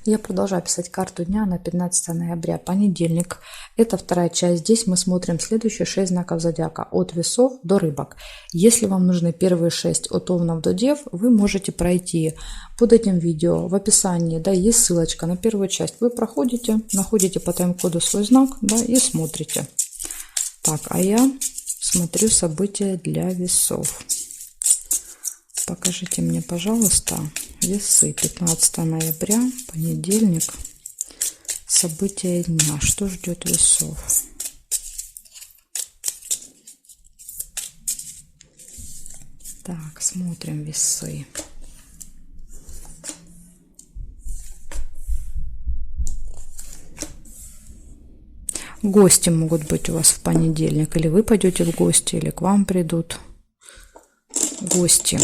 Я продолжаю писать карту дня на 15 ноября, понедельник. Это вторая часть. Здесь мы смотрим следующие 6 знаков зодиака. От весов до рыбок. Если вам нужны первые 6 от овнов до дев, вы можете пройти под этим видео. В описании есть ссылочка на первую часть. Вы проходите, находите по тайм-коду свой знак и смотрите. Так, а я смотрю события для весов. Покажите мне, пожалуйста, весы. 15 ноября, понедельник. События дня. Что ждет весов? Так, смотрим весы. Гости могут быть у вас в понедельник. Или вы пойдете в гости, или к вам придут гости.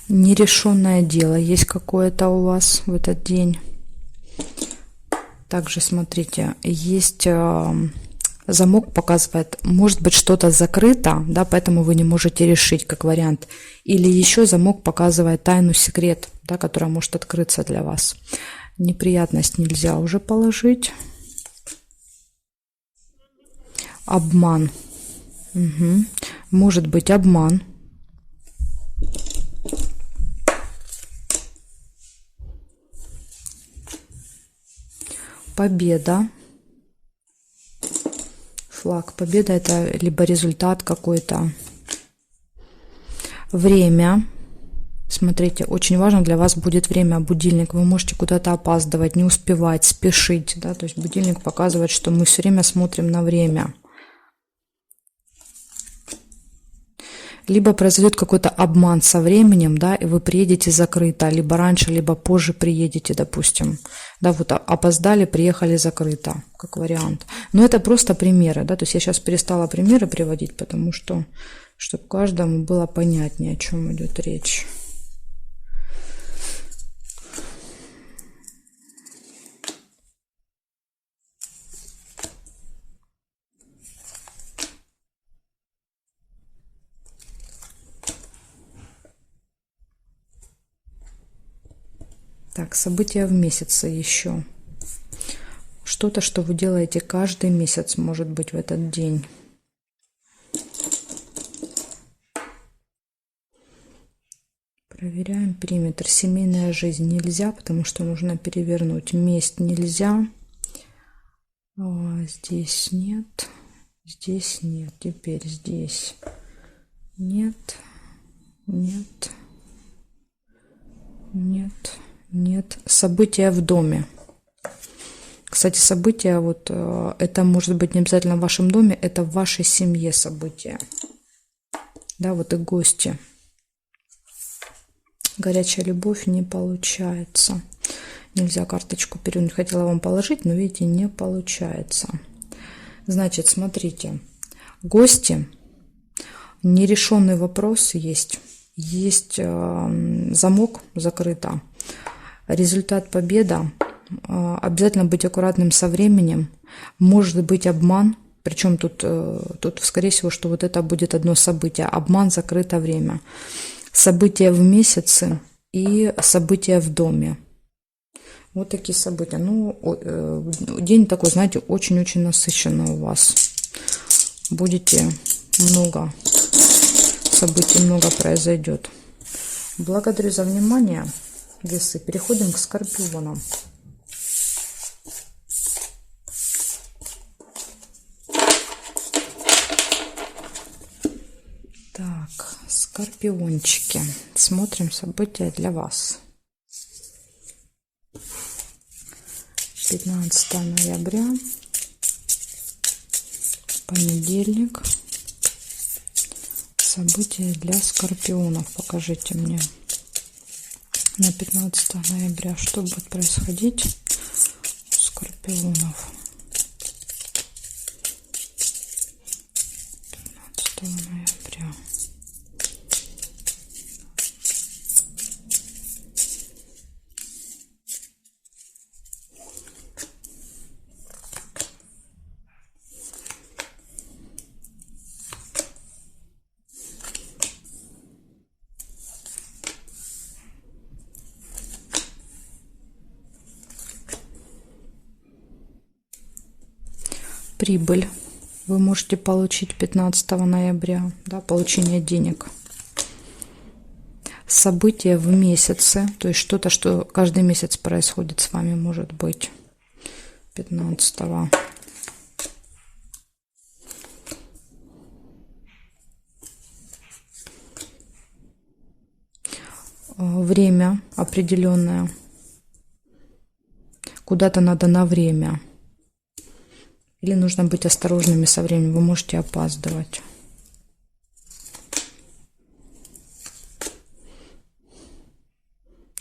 Нерешенное дело есть какое-то у вас в этот день. Также смотрите, есть замок, показывает, может быть что-то закрыто, поэтому вы не можете решить, как вариант. Или еще замок показывает тайну, секрет, которая может открыться для вас. Неприятность нельзя уже положить. Обман. Угу. Может быть обман. Победа. Флаг. Победа — это либо результат какой-то. Время. Смотрите, очень важно для вас будет время. Будильник. Вы можете куда-то опаздывать, не успевать, спешить. То есть будильник показывает, что мы все время смотрим на время. Либо произойдет какой-то обман со временем, и вы приедете закрыто, либо раньше, либо позже приедете, допустим. Вот опоздали, приехали закрыто, как вариант. Но это просто примеры, то есть я сейчас перестала примеры приводить, потому что, чтобы каждому было понятнее, о чем идет речь. Так, события в месяце еще. Что-то, что вы делаете каждый месяц, может быть, в этот день. Проверяем периметр. Семейная жизнь нельзя, потому что нужно перевернуть. Месть нельзя. Здесь нет. Здесь нет. Теперь здесь нет. Нет. Нет. Нет. События в доме. Кстати, события, это может быть не обязательно в вашем доме, это в вашей семье события. И гости. Горячая любовь не получается. Нельзя карточку перевернуть. Хотела вам положить, но, видите, не получается. Значит, смотрите. Гости. Нерешенный вопрос есть. Есть замок закрыто. Результат победа. Обязательно быть аккуратным со временем. Может быть обман. Причем тут скорее всего, что это будет одно событие. Обман, закрыто время. События в месяце и события в доме. Вот такие события. День такой, знаете, очень-очень насыщенный у вас. Будете много событий, много произойдет. Благодарю за внимание. Весы. Переходим к скорпионам. Так, скорпиончики. Смотрим события для вас. 15 ноября. Понедельник. События для скорпионов. Покажите мне. На 15 ноября что будет происходить у скорпионов? 15 ноября. Прибыль вы можете получить 15 ноября, да, получение денег. События в месяце, то есть что-то, что каждый месяц происходит с вами, может быть 15-го. Время определенное. Куда-то надо на время. Или нужно быть осторожными со временем, вы можете опаздывать.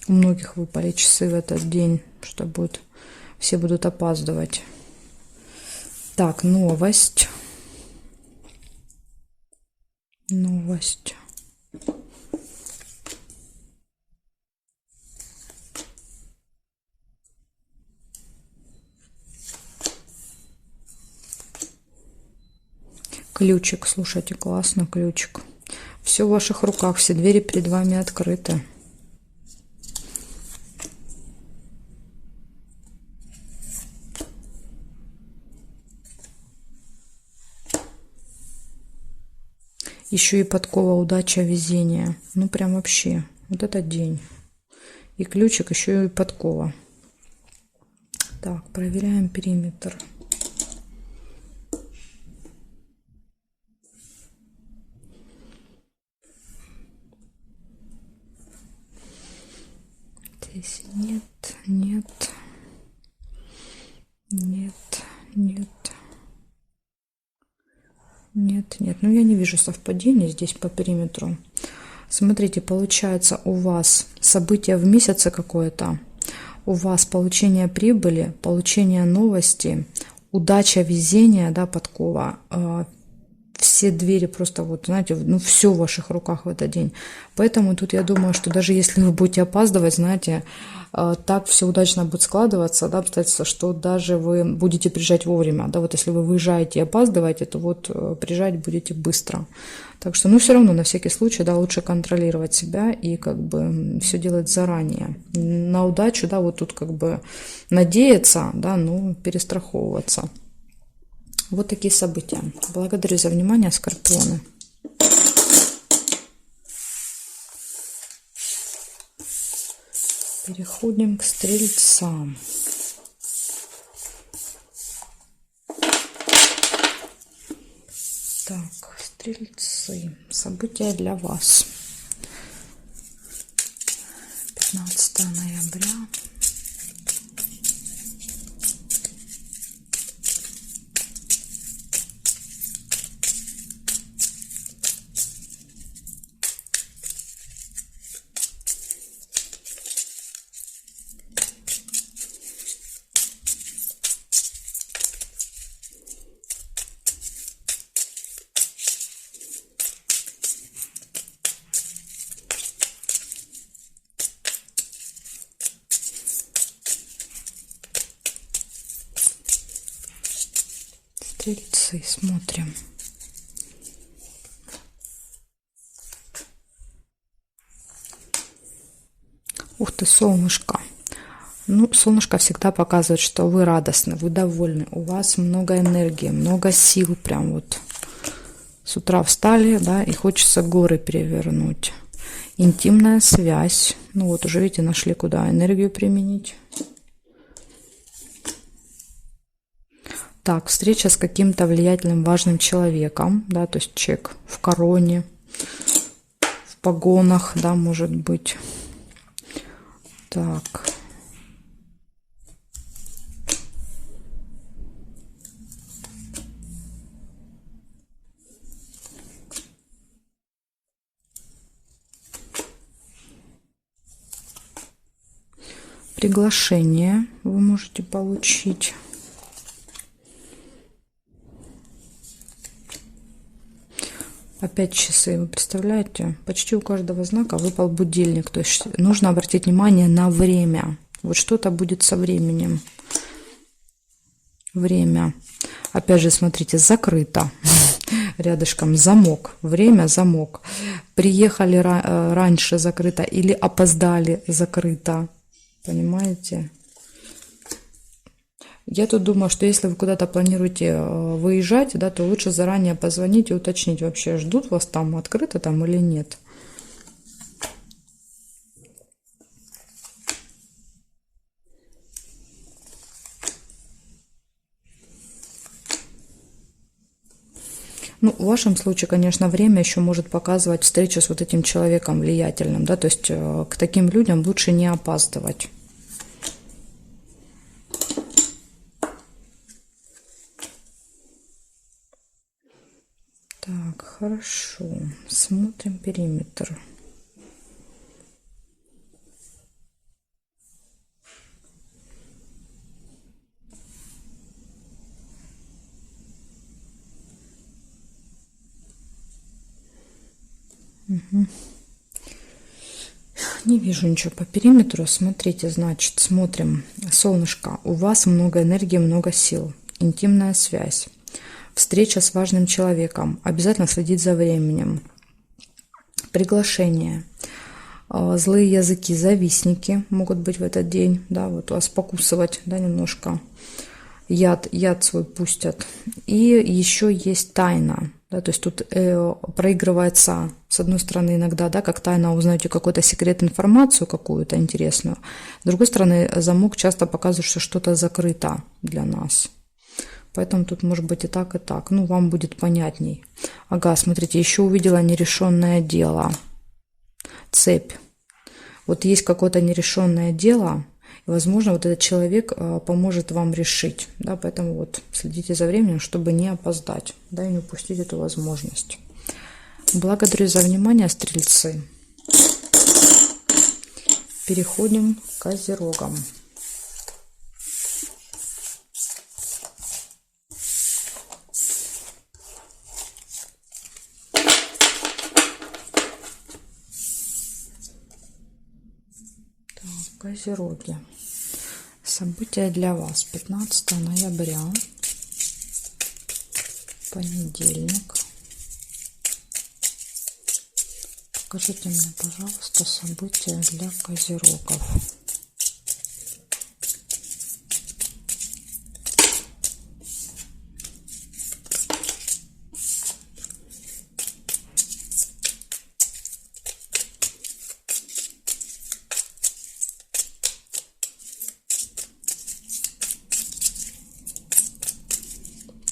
У многих выпали часы в этот день, что будет, все будут опаздывать. Так, новость. Новость. Ключик, слушайте, классно, ключик. Все в ваших руках, все двери перед вами открыты. Еще и подкова, удача, везение. Ну, прям вообще. Вот этот день. И ключик, еще и подкова. Так, проверяем периметр. Здесь нет, нет, нет, нет. Нет, нет, ну я не вижу совпадений здесь по периметру. Смотрите, получается у вас событие в месяце какое-то, у вас получение прибыли, получение новости, удача, везение, да, подкова. Все двери просто вот, знаете, ну все в ваших руках в этот день. Поэтому тут я думаю, что даже если вы будете опаздывать, знаете, так все удачно будет складываться, да, обстоятельства, что даже вы будете приезжать вовремя, да, вот если вы выезжаете и опаздываете, то вот приезжать будете быстро. Так что, ну, все равно, на всякий случай, да, лучше контролировать себя и как бы все делать заранее. На удачу, да, вот тут как бы надеяться, да, ну, перестраховываться. Вот такие события. Благодарю за внимание, скорпионы. Переходим к стрельцам. Так, стрельцы. События для вас. 15 ноября. Стрельцы, смотрим. Ух ты, солнышко. Ну, солнышко всегда показывает, что вы радостны, вы довольны, у вас много энергии, много сил, прям вот с утра встали, да, и хочется горы перевернуть. Интимная связь. Ну вот уже, видите, нашли, куда энергию применить. Так, встреча с каким-то влиятельным, важным человеком, да, то есть человек в короне, в погонах, да, может быть. Так. Приглашение вы можете получить. Опять часы, вы представляете? Почти у каждого знака выпал будильник. То есть нужно обратить внимание на время. Вот что-то будет со временем. Время. Опять же, смотрите, закрыто. Рядышком замок. Время, замок. Приехали раньше, закрыто. Или опоздали, закрыто. Понимаете? Я тут думаю, что если вы куда-то планируете выезжать, да, то лучше заранее позвонить и уточнить, вообще ждут вас там, открыто там или нет. Ну, в вашем случае, конечно, время еще может показывать встречу с вот этим человеком влиятельным, да, то есть к таким людям лучше не опаздывать. Так, хорошо. Смотрим периметр. Угу. Не вижу ничего по периметру. Смотрите, значит, смотрим. Солнышко, у вас много энергии, много сил. Интимная связь. Встреча с важным человеком. Обязательно следить за временем. Приглашение. Злые языки, завистники могут быть в этот день. Да, вот вас покусывать, да, немножко. Яд свой пустят. И еще есть тайна. Да, то есть тут проигрывается, с одной стороны, иногда, да, как тайно узнаете какую-то секретную информацию, какую-то интересную. С другой стороны, замок часто показывает, что что-то закрыто для нас. Поэтому тут может быть и так, и так. Ну, вам будет понятней. Ага, смотрите, еще увидела нерешенное дело. Цепь. Вот есть какое-то нерешенное дело, и, возможно, вот этот человек поможет вам решить. Да, поэтому вот следите за временем, чтобы не опоздать, да, и не упустить эту возможность. Благодарю за внимание, стрельцы. Переходим к козерогам. Козероги. События для вас. 15 ноября. Понедельник. Покажите мне, пожалуйста, события для козерогов.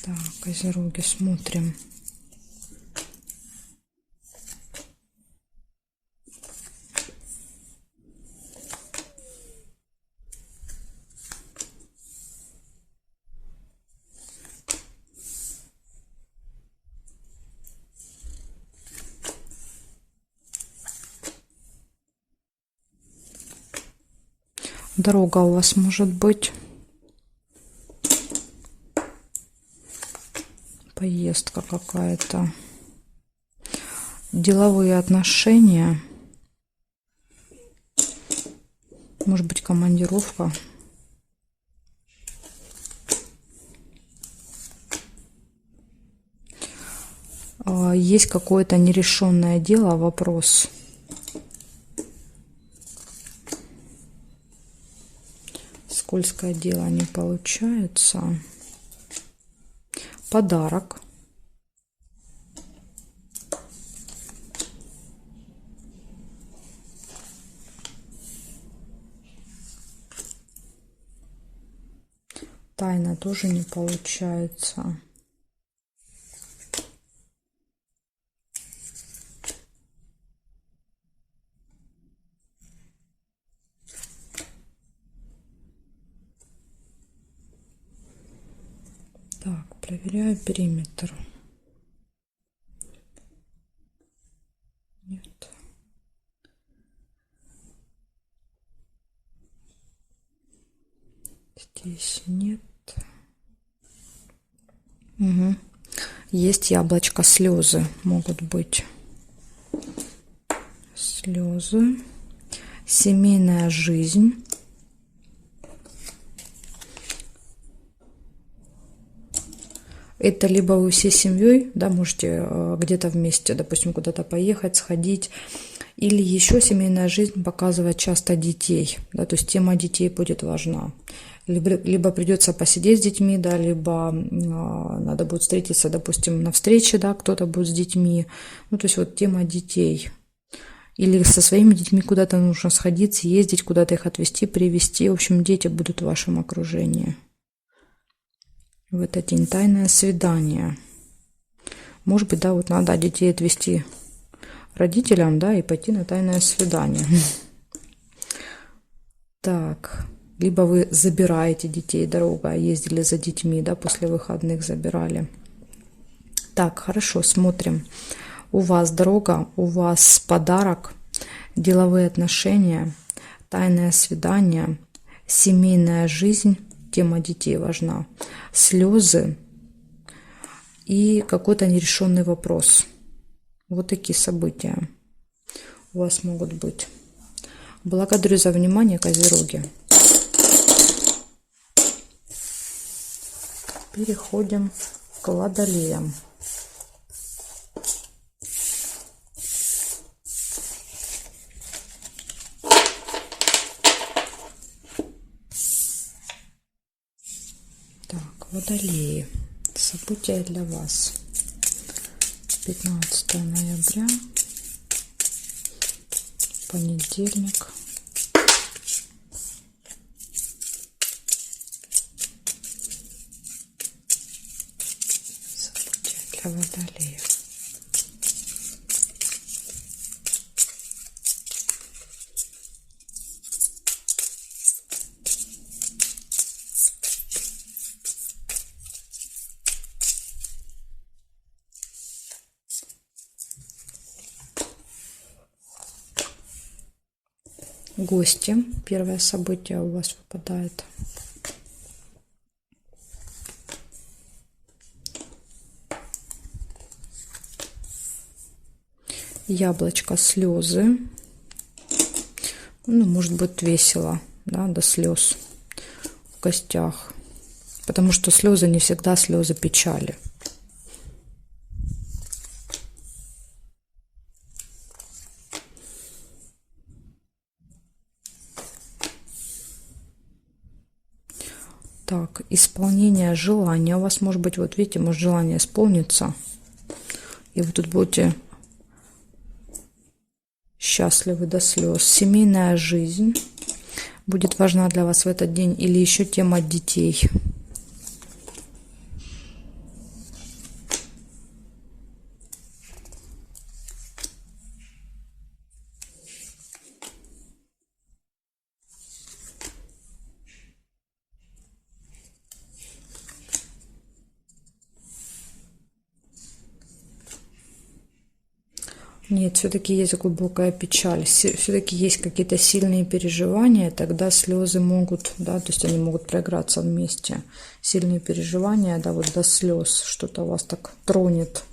Так, козероги, смотрим. Дорога у вас может быть. Поездка какая-то. Деловые отношения. Может быть, командировка. Есть какое-то нерешенное дело, вопрос. Скользкое дело не получается. Подарок. Тайна тоже не получается. Так, проверяю периметр. Нет. Здесь нет. Угу. Есть яблочко, слезы могут быть. Слезы. Семейная жизнь. Это либо вы всей семьей, да, можете где-то вместе, допустим, куда-то поехать, сходить, или еще семейная жизнь показывает часто детей, да, то есть тема детей будет важна. Либо придется посидеть с детьми, да, либо надо будет встретиться, допустим, на встрече, да, кто-то будет с детьми. Ну, то есть вот тема детей. Или со своими детьми куда-то нужно сходить, съездить, куда-то их отвезти, привезти. В общем, дети будут в вашем окружении. В этот день тайное свидание. Может быть, да, вот надо детей отвезти родителям, да, и пойти на тайное свидание. Так, либо вы забираете детей, дорога, ездили за детьми, да, после выходных забирали. Так, хорошо, смотрим. У вас дорога, у вас подарок, деловые отношения, тайное свидание, семейная жизнь, тема детей важна, слезы и какой-то нерешенный вопрос. Вот такие события у вас могут быть. Благодарю за внимание, Козероги. Переходим к Водолеям. Так, Водолеи. События для вас. 15 ноября. Понедельник. События для Водолеев. Гости. Первое событие у вас выпадает. Яблочко, слезы. Ну, может быть, весело, да, до слез в гостях. Потому что слезы не всегда слезы печали. Так, исполнение желания. У вас может быть, вот видите, может желание исполнится. И вы тут будете счастливы до слез. Семейная жизнь будет важна для вас в этот день. Или еще тема детей. Нет, все-таки есть глубокая печаль, все-таки есть какие-то сильные переживания, тогда слезы могут, да, то есть они могут проиграться вместе. Сильные переживания, да, вот до слез, что-то вас так тронет.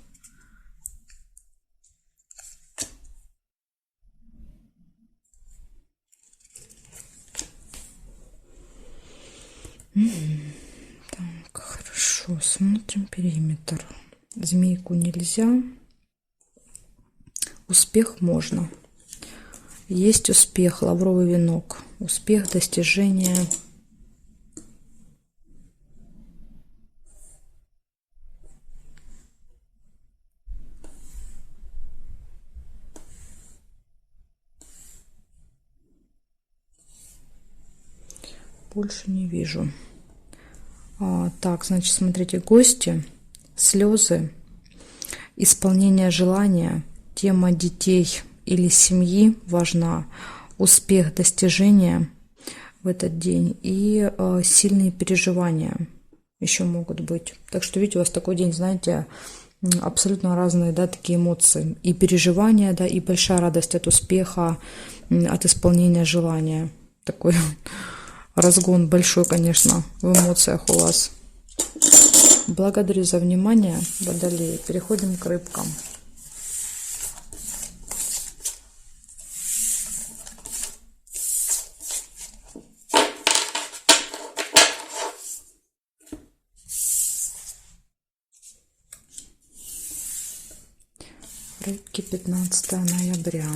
Так, хорошо, смотрим периметр. Змейку нельзя. Успех можно. Есть успех, лавровый венок. Успех, достижение. Больше не вижу. Так, значит, смотрите, гости, слезы, исполнение желания, тема детей или семьи важна, успех, достижения в этот день и сильные переживания еще могут быть. Так что, видите, у вас такой день, знаете, абсолютно разные, да, такие эмоции. И переживания, да, и большая радость от успеха, от исполнения желания. Такой разгон большой, конечно, в эмоциях у вас. Благодарю за внимание, Водолеи. Переходим к рыбкам. Рыбки, 15 ноября.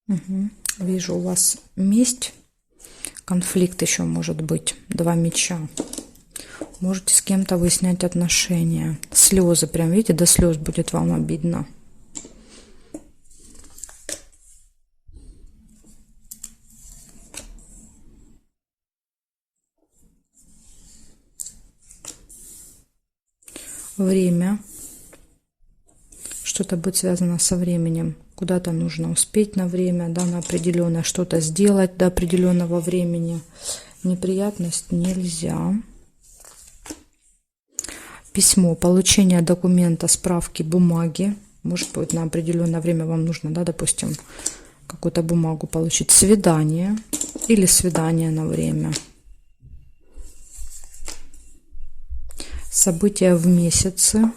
Угу. Вижу у вас месть, конфликт еще может быть, 2 меча. Можете с кем-то выяснять отношения. Слезы, прям видите, до слез будет вам обидно. Время. Что-то будет связано со временем. Куда-то нужно успеть на время, да, на определенное, что-то сделать до определенного времени. Неприятность нельзя. Письмо, получение документа, справки, бумаги. Может быть, на определенное время вам нужно, да, допустим, какую-то бумагу получить. Свидание или свидание на время. События в месяце.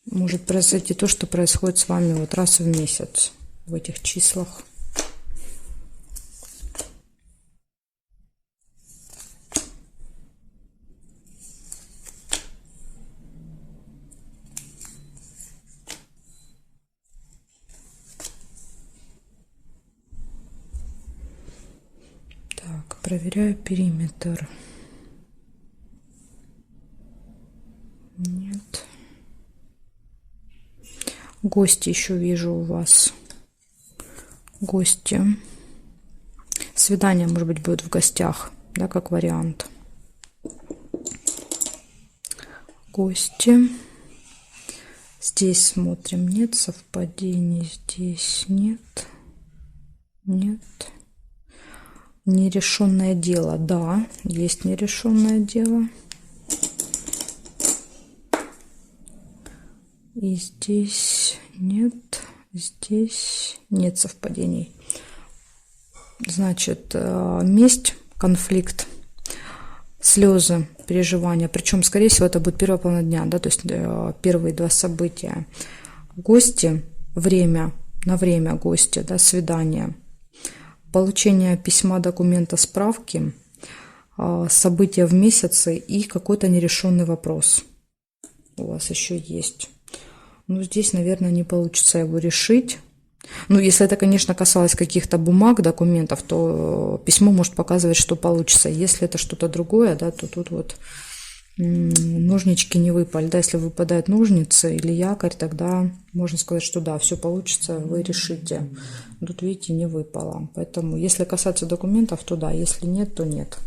Может произойти то, что происходит с вами вот раз в месяц в этих числах. Так, проверяю периметр. Нет. Гости еще вижу у вас. Гости. Свидание, может быть, будет в гостях, да, как вариант. Гости. Здесь смотрим. Нет совпадений. Здесь нет. Нет. Нерешенное дело. Да, есть нерешенное дело. И здесь нет, здесь нет совпадений. Значит, месть, конфликт, слезы, переживания. Причем, скорее всего, это будет первая половина дня, да, то есть первые 2 события. Гости, время, на время гости, да, свидание. Получение письма, документа, справки, события в месяце и какой-то нерешенный вопрос у вас еще есть. Ну, здесь, наверное, не получится его решить. Ну, если это, конечно, касалось каких-то бумаг, документов, то письмо может показывать, что получится. Если это что-то другое, да, то тут вот ножнички не выпали. Да, если выпадают ножницы или якорь, тогда можно сказать, что да, все получится, вы решите. Тут, видите, не выпало. Поэтому, если касаться документов, то да, если нет, то нет.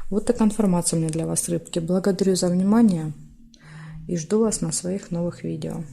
Вот такая информация у меня для вас, рыбки. Благодарю за внимание. И жду вас на своих новых видео.